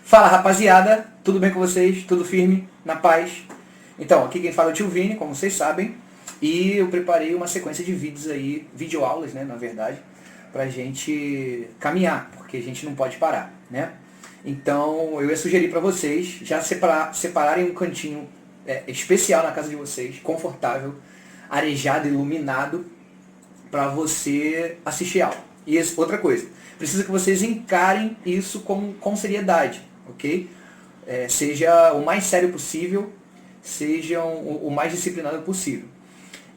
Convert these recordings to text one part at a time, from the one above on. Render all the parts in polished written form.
Fala rapaziada, tudo bem com vocês? Tudo firme? Na paz? Então, aqui quem fala é o tio Vini, como vocês sabem, e eu preparei uma sequência de vídeos aí, videoaulas, né, na verdade, pra gente caminhar, porque a gente não pode parar, né? Então, eu ia sugerir pra vocês já separarem um cantinho especial na casa de vocês, confortável, arejado, iluminado, pra você assistir aula. E outra coisa, precisa que vocês encarem isso com seriedade, ok? Seja o mais sério possível, sejam o mais disciplinado possível.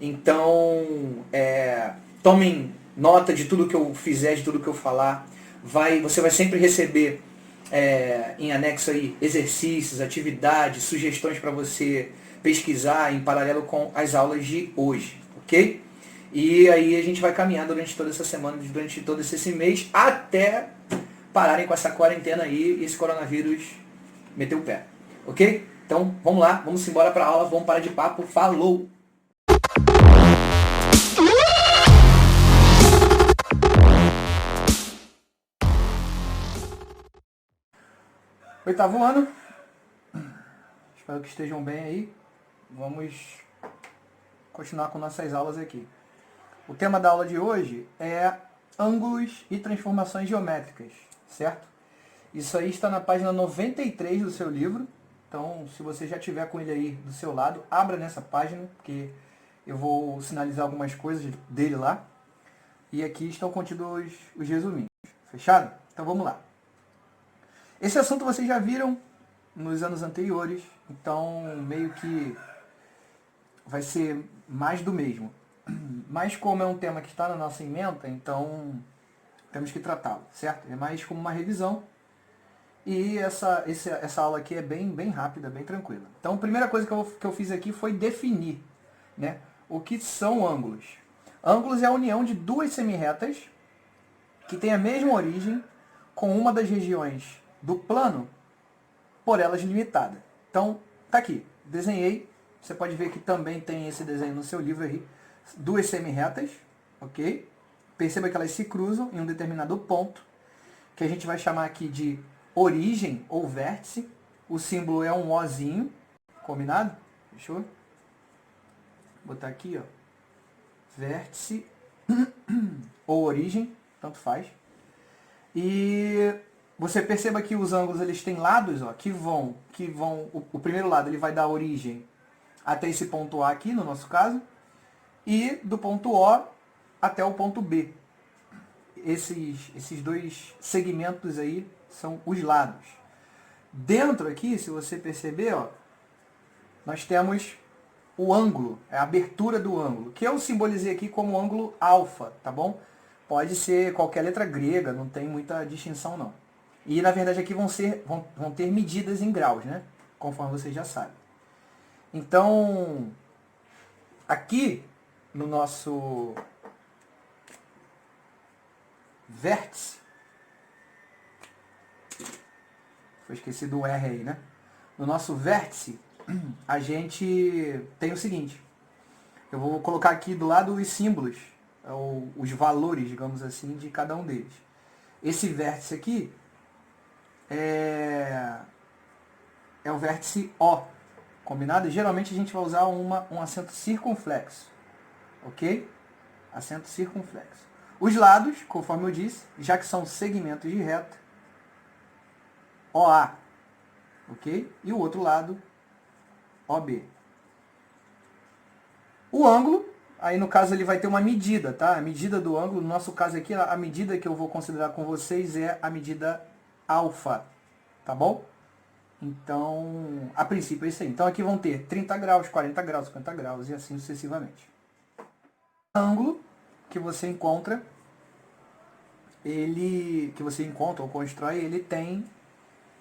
Então, tomem nota de tudo que eu fizer, de tudo que eu falar. Você vai sempre receber em anexo aí exercícios, atividades, sugestões para você pesquisar em paralelo com as aulas de hoje, ok? E aí a gente vai caminhar durante toda essa semana, durante todo esse mês, até pararem com essa quarentena aí e esse coronavírus meter o pé. Ok? Então, vamos lá, vamos embora para a aula, vamos parar de papo. Falou! Oitavo ano. Espero que estejam bem aí. Vamos continuar com nossas aulas aqui. O tema da aula de hoje é ângulos e transformações geométricas, certo? Isso aí está na página 93 do seu livro. Então, se você já tiver com ele aí do seu lado, abra nessa página, porque eu vou sinalizar algumas coisas dele lá. E aqui estão contidos os resuminhos. Fechado? Então vamos lá. Esse assunto vocês já viram nos anos anteriores, então meio que vai ser mais do mesmo. Mas como é um tema que está na nossa ementa, então temos que tratá-lo, certo? É mais como uma revisão. E essa aula aqui é bem rápida, bem tranquila. Então a primeira coisa que eu fiz aqui foi definir, né, o que são ângulos. Ângulos é a união de duas semirretas que têm a mesma origem com uma das regiões do plano por elas limitada. Então, tá aqui, desenhei. Você pode ver que também tem esse desenho no seu livro aí. Duas semirretas, ok? Perceba que elas se cruzam em um determinado ponto, que a gente vai chamar aqui de origem ou vértice. O símbolo é um Ozinho, combinado? Fechou? Vou botar aqui, ó. Vértice ou origem, tanto faz. E você perceba que os ângulos eles têm lados, ó, que vão o primeiro lado ele vai dar origem até esse ponto A aqui, no nosso caso, e do ponto O até o ponto B. Esses dois segmentos aí são os lados. Dentro aqui, se você perceber, ó, nós temos o ângulo, é a abertura do ângulo, que eu simbolizei aqui como ângulo alfa, tá bom? Pode ser qualquer letra grega, não tem muita distinção não. E na verdade aqui vão ter medidas em graus, né? Conforme vocês já sabem. Então, aqui no nosso vértice, foi esquecido um R aí, né? No nosso vértice, a gente tem o seguinte. Eu vou colocar aqui do lado os símbolos, os valores, digamos assim, de cada um deles. Esse vértice aqui é o vértice O, combinado? Geralmente a gente vai usar um acento circunflexo, ok? Acento circunflexo. Os lados, conforme eu disse, já que são segmentos de reta, OA, ok? E o outro lado, OB. O ângulo, aí no caso ele vai ter uma medida, tá? A medida do ângulo, no nosso caso aqui, a medida que eu vou considerar com vocês é a medida alfa, tá bom? Então, a princípio é isso aí. Então aqui vão ter 30 graus, 40 graus, 50 graus e assim sucessivamente. O ângulo que você encontra, ou constrói, ele tem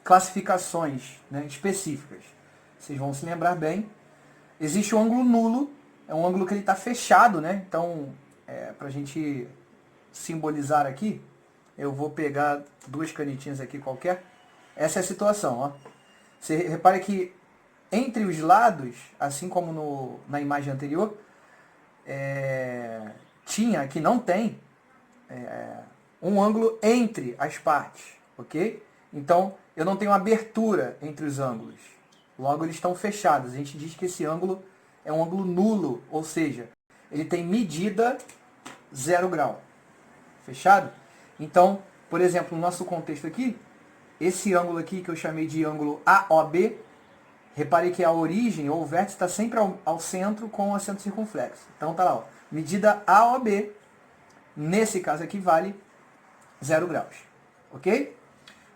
classificações, né, específicas. Vocês vão se lembrar bem. Existe o ângulo nulo, é um ângulo que ele está fechado, né? Então, para a gente simbolizar aqui, eu vou pegar duas canetinhas aqui qualquer. Essa é a situação, ó. Você repare que entre os lados, assim como na imagem anterior, tinha, que não tem, um ângulo entre as partes, ok? Então, eu não tenho abertura entre os ângulos. Logo, eles estão fechados. A gente diz que esse ângulo é um ângulo nulo, ou seja, ele tem medida 0 grau. Fechado? Então, por exemplo, no nosso contexto aqui, esse ângulo aqui que eu chamei de ângulo AOB, repare que a origem ou o vértice está sempre ao centro com o acento circunflexo. Então tá lá, ó, medida AOB, nesse caso aqui vale 0 graus. Ok?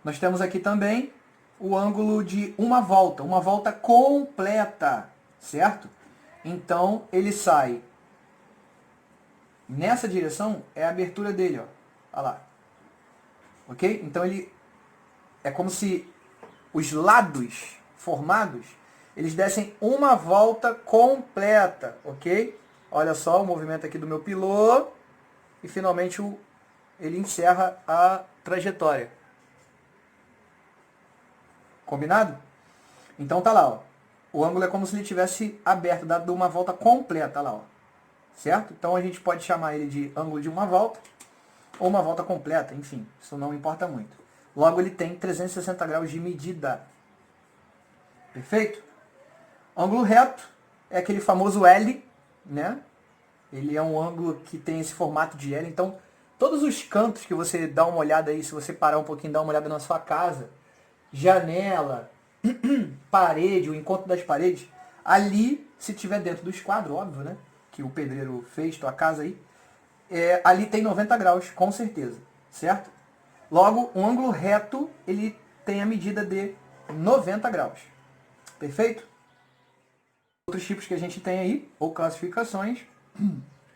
Nós temos aqui também o ângulo de uma volta completa, certo? Então ele sai nessa direção, é a abertura dele, ó. Olha lá. Ok? Então ele é como se os lados formados, eles dessem uma volta completa, ok? Olha só o movimento aqui do meu pilô e finalmente ele encerra a trajetória. Combinado? Então tá lá, ó. O ângulo é como se ele tivesse aberto, dado uma volta completa, lá, ó. Certo? Então a gente pode chamar ele de ângulo de uma volta ou uma volta completa, enfim, isso não importa muito. Logo ele tem 360 graus de medida. Perfeito? Ângulo reto é aquele famoso L, né? Ele é um ângulo que tem esse formato de L, então todos os cantos que você dá uma olhada aí, se você parar um pouquinho e dar uma olhada na sua casa, janela, parede, o encontro das paredes, ali, se tiver dentro do esquadro, óbvio, né? Que o pedreiro fez, tua casa aí, ali tem 90 graus, com certeza, certo? Logo, um ângulo reto, ele tem a medida de 90 graus. Perfeito? Outros tipos que a gente tem aí, ou classificações,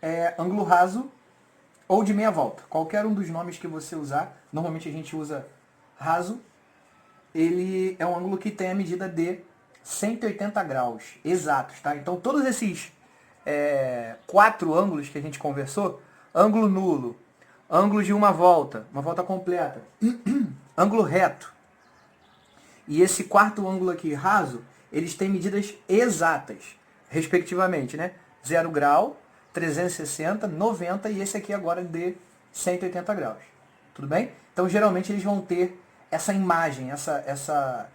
é ângulo raso ou de meia volta. Qualquer um dos nomes que você usar, normalmente a gente usa raso, ele é um ângulo que tem a medida de 180 graus exatos, tá? Então todos esses 4 ângulos que a gente conversou, ângulo nulo, ângulo de uma volta completa, ângulo reto, e esse quarto ângulo aqui, raso, eles têm medidas exatas, respectivamente, né? 0 grau, 360, 90 e esse aqui agora de 180 graus. Tudo bem? Então, geralmente, eles vão ter essa imagem, essa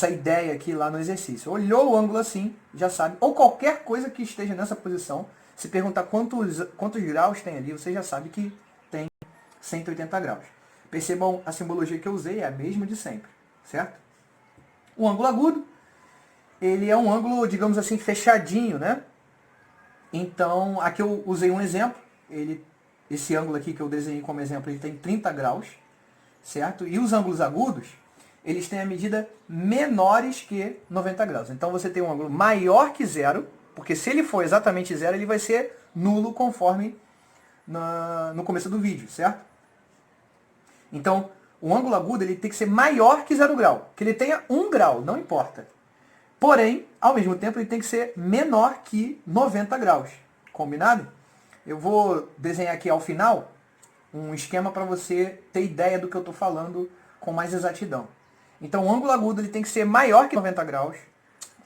ideia aqui lá no exercício. Olhou o ângulo assim, já sabe. Ou qualquer coisa que esteja nessa posição, se perguntar quantos graus tem ali, você já sabe que tem 180 graus. Percebam a simbologia que eu usei, é a mesma de sempre, certo? O ângulo agudo, ele é um ângulo, digamos assim, fechadinho, né? Então, aqui eu usei um exemplo. Esse ângulo aqui que eu desenhei como exemplo, ele tem 30 graus, certo? E os ângulos agudos, eles têm a medida menores que 90 graus. Então, você tem um ângulo maior que zero, porque se ele for exatamente zero, ele vai ser nulo conforme no começo do vídeo, certo? Então, o ângulo agudo ele tem que ser maior que 0 grau. Que ele tenha 1 grau, não importa. Porém, ao mesmo tempo, ele tem que ser menor que 90 graus. Combinado? Eu vou desenhar aqui ao final um esquema para você ter ideia do que eu estou falando com mais exatidão. Então, o ângulo agudo ele tem que ser maior que 90 graus.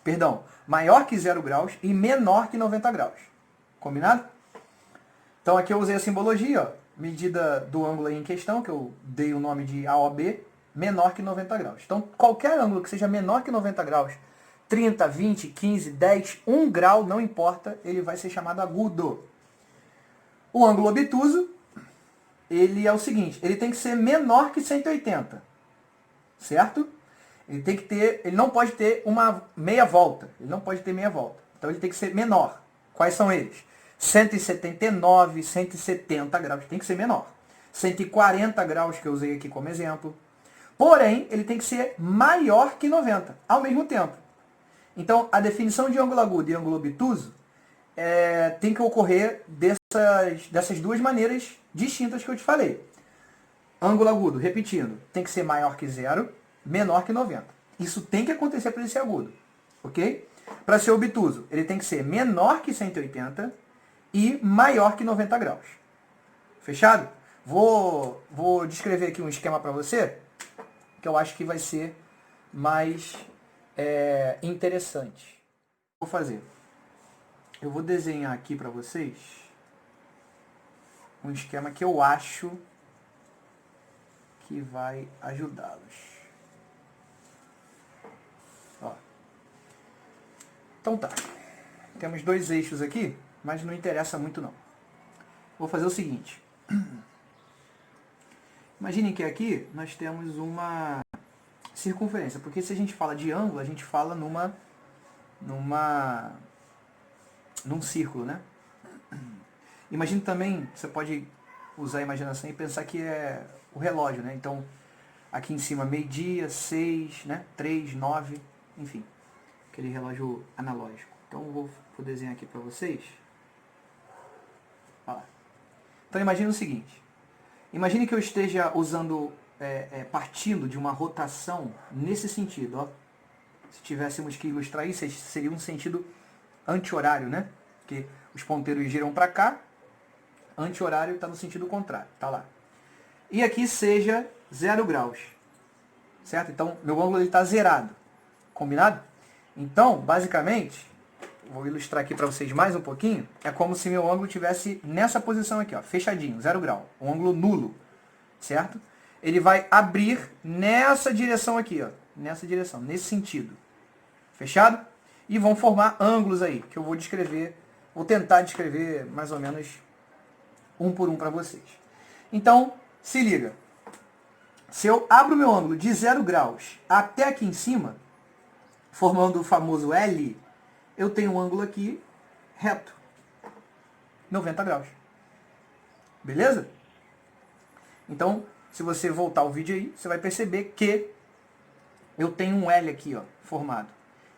Perdão, maior que 0 graus e menor que 90 graus. Combinado? Então, aqui eu usei a simbologia, ó, medida do ângulo aí em questão, que eu dei o nome de AOB, menor que 90 graus. Então, qualquer ângulo que seja menor que 90 graus, 30, 20, 15, 10, 1 grau, não importa, ele vai ser chamado agudo. O ângulo obtuso, ele é o seguinte, ele tem que ser menor que 180, certo? Ele não pode ter uma meia volta, Então ele tem que ser menor. Quais são eles? 179, 170 graus, tem que ser menor. 140 graus que eu usei aqui como exemplo. Porém, ele tem que ser maior que 90, ao mesmo tempo. Então, a definição de ângulo agudo e ângulo obtuso tem que ocorrer dessas duas maneiras distintas que eu te falei. Ângulo agudo, repetindo, tem que ser maior que 0, menor que 90. Isso tem que acontecer para ele ser agudo. Ok? Para ser obtuso, ele tem que ser menor que 180 e maior que 90 graus. Fechado? Vou descrever aqui um esquema para você, que eu acho que vai ser mais interessante. Vou fazer. Eu vou desenhar aqui para vocês um esquema que eu acho que vai ajudá-los. Então tá. Temos dois eixos aqui, mas não interessa muito não. Vou fazer o seguinte. Imaginem que aqui nós temos uma circunferência, porque se a gente fala de ângulo, a gente fala num círculo, né? Imagine também, você pode usar a imaginação e pensar que é o relógio, né? Então, aqui em cima, meio-dia, 6, né? 3, 9, enfim. Aquele relógio analógico. Então, eu vou desenhar aqui para vocês. Olha lá. Então, imagine o seguinte. Imagine que eu esteja usando, partindo de uma rotação nesse sentido, ó. Se tivéssemos que ilustrar isso, seria um sentido anti-horário, né? Porque os ponteiros giram para cá, anti-horário está no sentido contrário, tá lá. E aqui seja 0 graus, certo? Então, meu ângulo está zerado, combinado? Então, basicamente, vou ilustrar aqui para vocês mais um pouquinho, é como se meu ângulo estivesse nessa posição aqui, ó, fechadinho, 0 grau, um ângulo nulo, certo? Ele vai abrir nessa direção aqui, ó, nessa direção, nesse sentido, fechado? E vão formar ângulos aí, que eu vou descrever, vou tentar descrever mais ou menos um por um para vocês. Então, se liga. Se eu abro meu ângulo de 0 graus até aqui em cima, formando o famoso L, eu tenho um ângulo aqui reto. 90 graus. Beleza? Então, se você voltar o vídeo aí, você vai perceber que eu tenho um L aqui, ó, formado.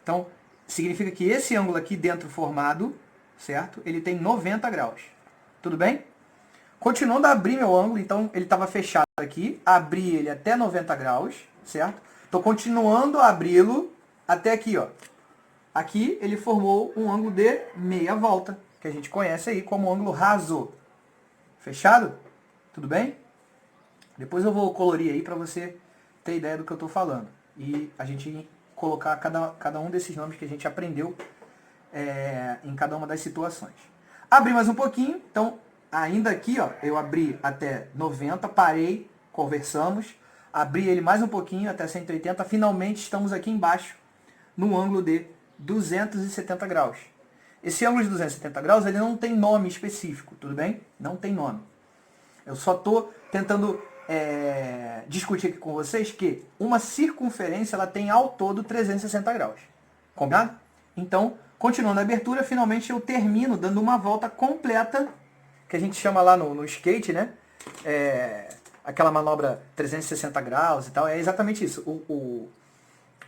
Então, significa que esse ângulo aqui dentro formado, certo? Ele tem 90 graus. Tudo bem? Continuando a abrir meu ângulo, então ele estava fechado aqui, abri ele até 90 graus, certo? Estou continuando a abri-lo até aqui, ó. Aqui ele formou um ângulo de meia volta, que a gente conhece aí como ângulo raso. Fechado? Tudo bem? Depois eu vou colorir aí para você ter ideia do que eu estou falando. E a gente colocar cada um desses nomes que a gente aprendeu em cada uma das situações. Abri mais um pouquinho, então ainda aqui, ó, eu abri até 90, parei, conversamos, abri ele mais um pouquinho até 180, finalmente estamos aqui embaixo, no ângulo de 270 graus. Esse ângulo de 270 graus, ele não tem nome específico, tudo bem? Não tem nome. Eu só estou tentando discutir aqui com vocês que uma circunferência, ela tem ao todo 360 graus. Combinado? Então, continuando a abertura, finalmente eu termino dando uma volta completa, que a gente chama lá no skate, né? Aquela manobra 360 graus e tal. É exatamente isso.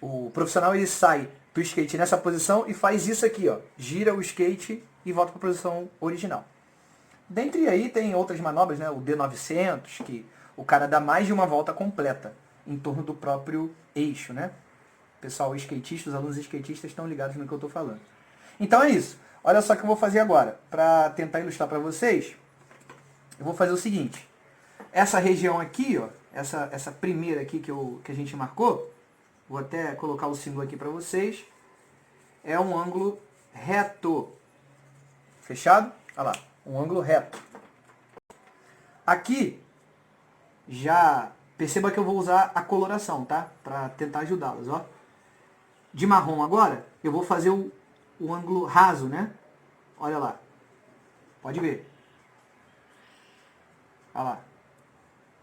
O profissional, ele sai do skate nessa posição e faz isso aqui, ó. Gira o skate e volta para a posição original. Dentre aí tem outras manobras, né? O D900, que o cara dá mais de uma volta completa em torno do próprio eixo, né? O pessoal skatista, os alunos skatistas estão ligados no que eu estou falando. Então é isso. Olha só o que eu vou fazer agora. Para tentar ilustrar para vocês, eu vou fazer o seguinte. Essa região aqui, ó, essa primeira aqui que a gente marcou, vou até colocar o símbolo aqui para vocês, é um ângulo reto. Fechado? Olha lá, um ângulo reto. Aqui, já perceba que eu vou usar a coloração, tá? Para tentar ajudá-los, ó. De marrom agora, eu vou fazer o ângulo raso, né? Olha lá. Pode ver. Olha lá.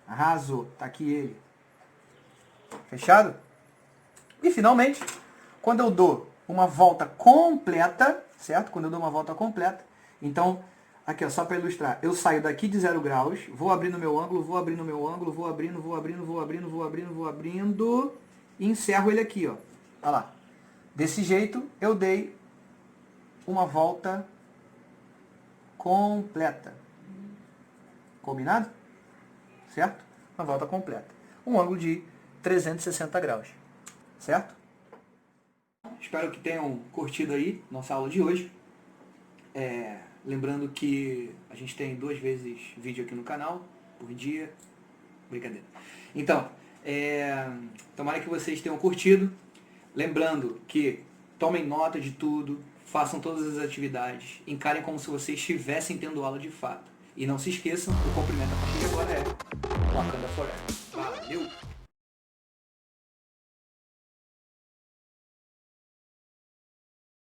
Raso. Tá aqui ele. Fechado? E finalmente, quando eu dou uma volta completa, certo? Quando eu dou uma volta completa, então, aqui ó, só para ilustrar, eu saio daqui de 0 graus, vou abrindo meu ângulo, vou abrindo meu ângulo, vou abrindo, vou abrindo, vou abrindo, vou abrindo, vou abrindo, e encerro ele aqui, ó. Olha lá. Desse jeito, eu dei uma volta completa. Combinado? Certo? Uma volta completa. Um ângulo de 360 graus. Certo? Espero que tenham curtido aí nossa aula de hoje. Lembrando que a gente tem 2 vezes vídeo aqui no canal, por dia. Brincadeira. Então, tomara que vocês tenham curtido. Lembrando que tomem nota de tudo, façam todas as atividades, encarem como se vocês estivessem tendo aula de fato. E não se esqueçam, o cumprimento a partir de agora é Wakanda Forever. Valeu!